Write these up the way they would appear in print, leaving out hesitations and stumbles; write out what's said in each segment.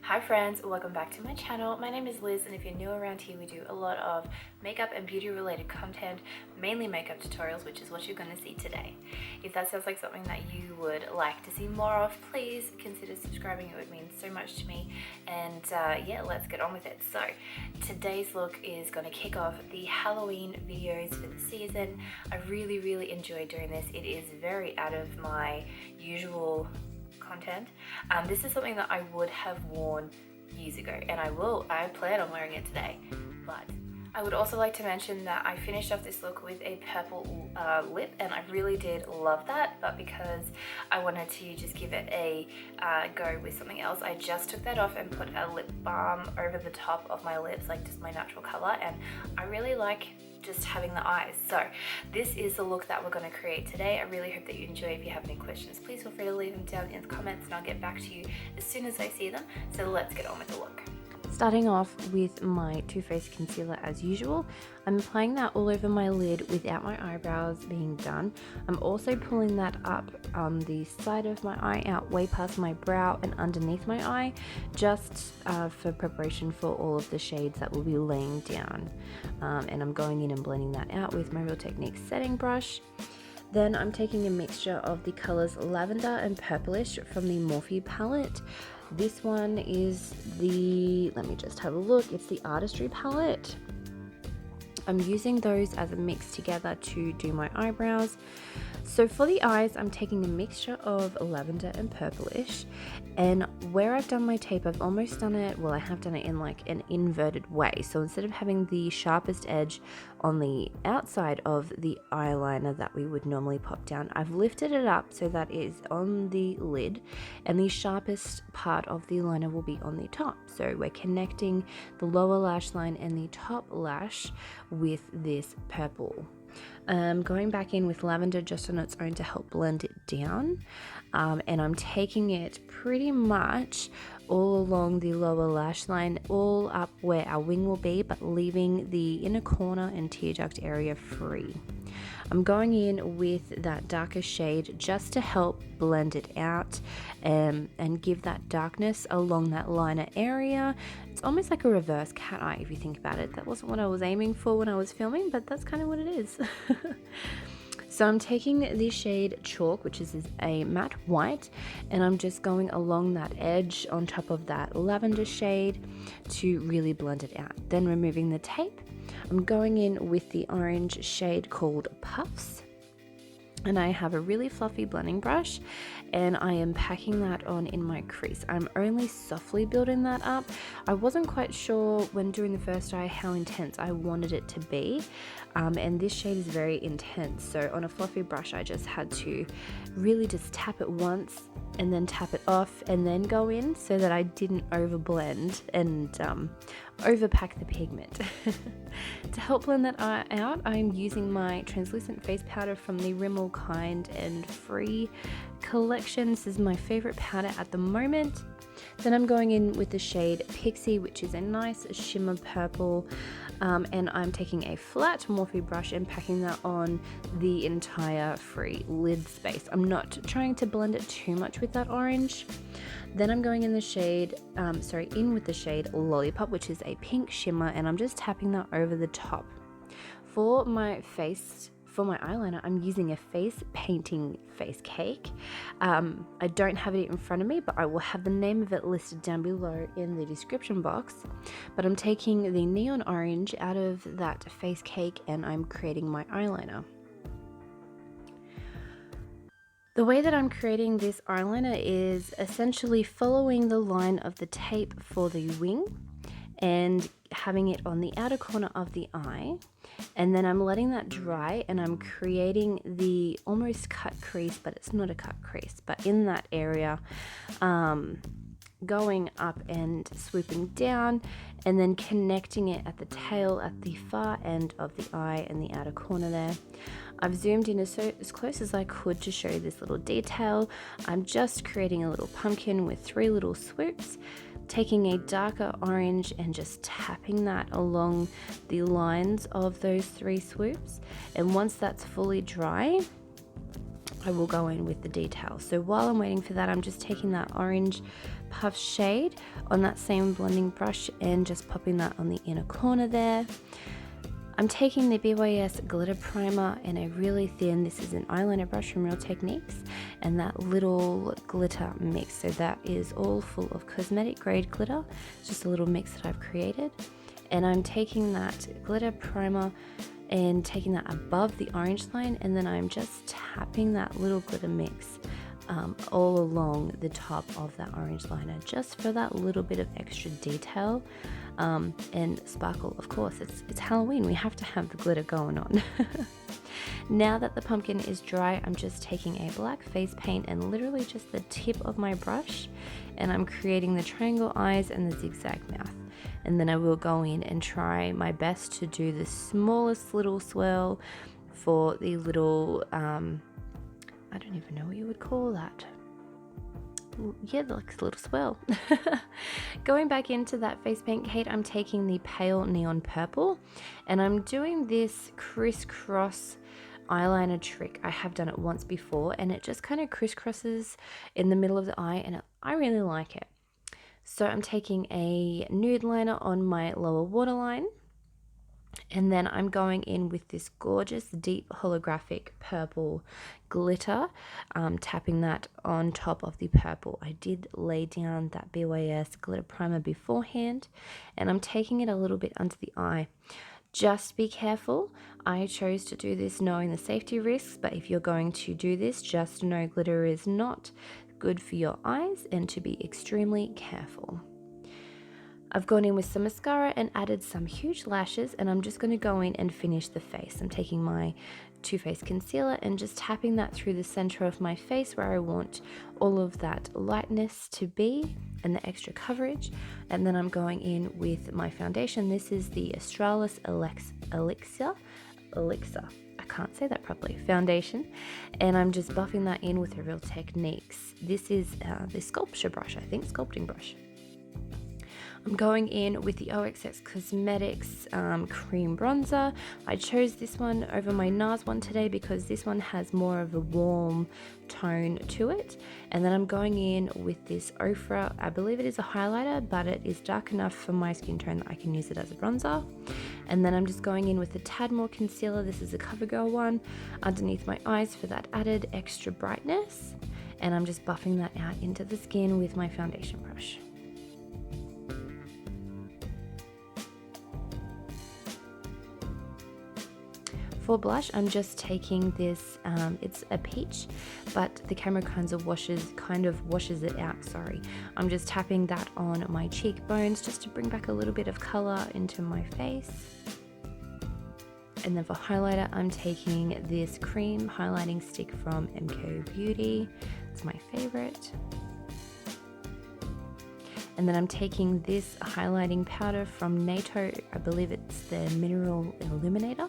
Hi friends, welcome back to my channel. My name is Liz, and if you're new around here, we do a lot of makeup and beauty related content, mainly makeup tutorials, which is what you're going to see today. If that sounds like something that you would like to see more of, please consider subscribing. It would mean so much to me. And yeah, let's get on with it. So today's look is going to kick off the Halloween videos for the season. I really enjoy doing this. It is very out of my usual content. This is something that I would have worn years ago, and I plan on wearing it today. But I would also like to mention that I finished off this look with a purple lip, and I really did love that, but because I wanted to just give it a go with something else, I just took that off and put a lip balm over the top of my lips, like just my natural color, and I really like just having the eyes. So this is the look that we're going to create today. I really hope that you enjoy. If you have any questions, please feel free to leave them down in the comments and I'll get back to you as soon as I see them. So let's get on with the look. Starting off with my Too Faced concealer as usual, I'm applying that all over my lid without my eyebrows being done. I'm also pulling that up on the side of my eye, out way past my brow and underneath my eye, just for preparation for all of the shades that will be laying down. And I'm going in and blending that out with my Real Techniques setting brush. Then I'm taking a mixture of the colors Lavender and Purplish from the Morphe palette. This one is the, let me just have a look, it's the Artistry palette. I'm using those as a mix together to do my eyebrows. So for the eyes, I'm taking a mixture of lavender and purplish, and where I've done my tape, I've almost done it, well, I have done it in like an inverted way. So instead of having the sharpest edge on the outside of the eyeliner that we would normally pop down, I've lifted it up so that it is on the lid, and the sharpest part of the liner will be on the top. So we're connecting the lower lash line and the top lash with this purple. Going back in with lavender just on its own to help blend it down, and I'm taking it pretty much all along the lower lash line, all up where our wing will be, but leaving the inner corner and tear duct area free. I'm going in with that darker shade just to help blend it out and give that darkness along that liner area. It's almost like a reverse cat eye if you think about it. That wasn't what I was aiming for when I was filming, but that's kind of what it is. So I'm taking the shade Chalk, which is a matte white, and I'm just going along that edge on top of that lavender shade to really blend it out. Then removing the tape, I'm going in with the orange shade called Puffs, and I have a really fluffy blending brush, and I am packing that on in my crease. I'm only softly building that up. I wasn't quite sure when doing the first eye how intense I wanted it to be, and this shade is very intense, so on a fluffy brush I just had to really just tap it once and then tap it off and then go in, so that I didn't overblend and overpack the pigment. To help blend that out, I'm using my translucent face powder from the Rimmel Kind and Free collection. This is my favorite powder at the moment. Then I'm going in with the shade Pixie, which is a nice shimmer purple, and I'm taking a flat Morphe brush and packing that on the entire free lid space. I'm not trying to blend it too much with that orange. Then I'm going in the shade, with the shade Lollipop, which is a pink shimmer, and I'm just tapping that over the top. For my eyeliner, I'm using a face painting face cake. I don't have it in front of me, but I will have the name of it listed down below in the description box. But I'm taking the neon orange out of that face cake and I'm creating my eyeliner. The way that I'm creating this eyeliner is essentially following the line of the tape for the wing and having it on the outer corner of the eye, and then I'm letting that dry and I'm creating the almost cut crease, but it's not a cut crease, but in that area, going up and swooping down and then connecting it at the tail at the far end of the eye and the outer corner there. I've zoomed in as close as I could to show this little detail. I'm just creating a little pumpkin with 3 little swoops, taking a darker orange and just tapping that along the lines of those 3 swoops. And once that's fully dry, I will go in with the details. So while I'm waiting for that, I'm just taking that orange puff shade on that same blending brush and just popping that on the inner corner there. I'm taking the BYS glitter primer in a really thin, this is an eyeliner brush from Real Techniques, and that little glitter mix. So that is all full of cosmetic grade glitter. It's just a little mix that I've created. And I'm taking that glitter primer and taking that above the orange line, and then I'm just tapping that little glitter mix all along the top of that orange liner, just for that little bit of extra detail and sparkle. Of course, it's Halloween, we have to have the glitter going on. Now that the pumpkin is dry, I'm just taking a black face paint and literally just the tip of my brush, and I'm creating the triangle eyes and the zigzag mouth. And then I will go in and try my best to do the smallest little swirl for the little, I don't even know what you would call that. Yeah, like a little swirl. Going back into that face paint, Kate, I'm taking the pale neon purple, and I'm doing this crisscross eyeliner trick. I have done it once before, and it just kind of crisscrosses in the middle of the eye, and I really like it. So I'm taking a nude liner on my lower waterline, and then I'm going in with this gorgeous deep holographic purple glitter, tapping that on top of the purple. I did lay down that BYS glitter primer beforehand, and I'm taking it a little bit under the eye. Just be careful. I chose to do this knowing the safety risks, but if you're going to do this, just know glitter is not good for your eyes and to be extremely careful. I've gone in with some mascara and added some huge lashes, and I'm just going to go in and finish the face. I'm taking my Too Faced concealer and just tapping that through the center of my face where I want all of that lightness to be and the extra coverage. And then I'm going in with my foundation. This is the Audacious Elixir. I can't say that properly. Foundation. And I'm just buffing that in with a Real Techniques. This is the sculpture brush, I think, sculpting brush. I'm going in with the OXX Cosmetics cream bronzer. I chose this one over my NARS one today because this one has more of a warm tone to it. And then I'm going in with this Ofra, I believe it is a highlighter, but it is dark enough for my skin tone that I can use it as a bronzer. And then I'm just going in with a tad more concealer. This is a CoverGirl one underneath my eyes for that added extra brightness. And I'm just buffing that out into the skin with my foundation brush. For blush, I'm just taking this, it's a peach, but the camera kind of washes it out, sorry. I'm just tapping that on my cheekbones just to bring back a little bit of color into my face. And then for highlighter, I'm taking this cream highlighting stick from MCO Beauty. It's my favorite. And then I'm taking this highlighting powder from NATO, I believe it's the Mineral Illuminator.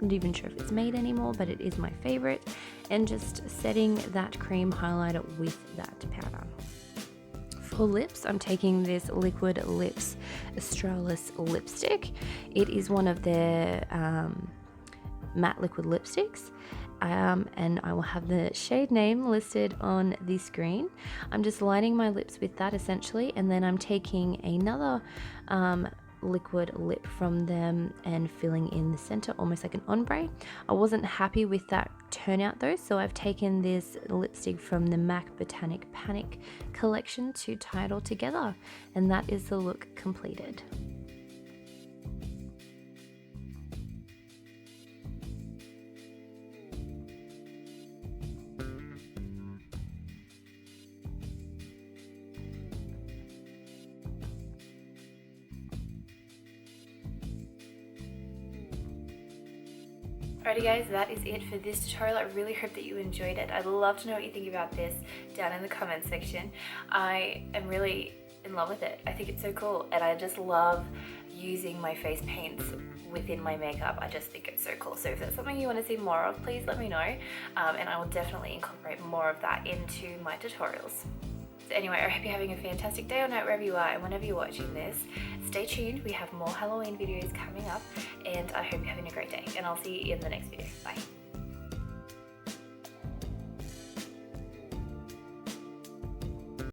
I'm not even sure if it's made anymore, but it is my favorite. And just setting that cream highlighter with that powder. For lips, I'm taking this Liquid Lips Audacious lipstick. It is one of their matte liquid lipsticks. And I will have the shade name listed on the screen. I'm just lining my lips with that essentially, and then I'm taking another liquid lip from them and filling in the center almost like an ombre. I wasn't happy with that turnout though, so I've taken this lipstick from the MAC Botanic Panic collection to tie it all together, and that is the look completed. Alrighty guys, that is it for this tutorial. I really hope that you enjoyed it. I'd love to know what you think about this down in the comment section. I am really in love with it. I think it's so cool, and I just love using my face paints within my makeup. I just think it's so cool. So if that's something you want to see more of, please let me know, and I will definitely incorporate more of that into my tutorials. So anyway, I hope you're having a fantastic day or night wherever you are, and whenever you're watching this, stay tuned. We have more Halloween videos coming up, and I hope you're having a great day, and I'll see you in the next video. Bye.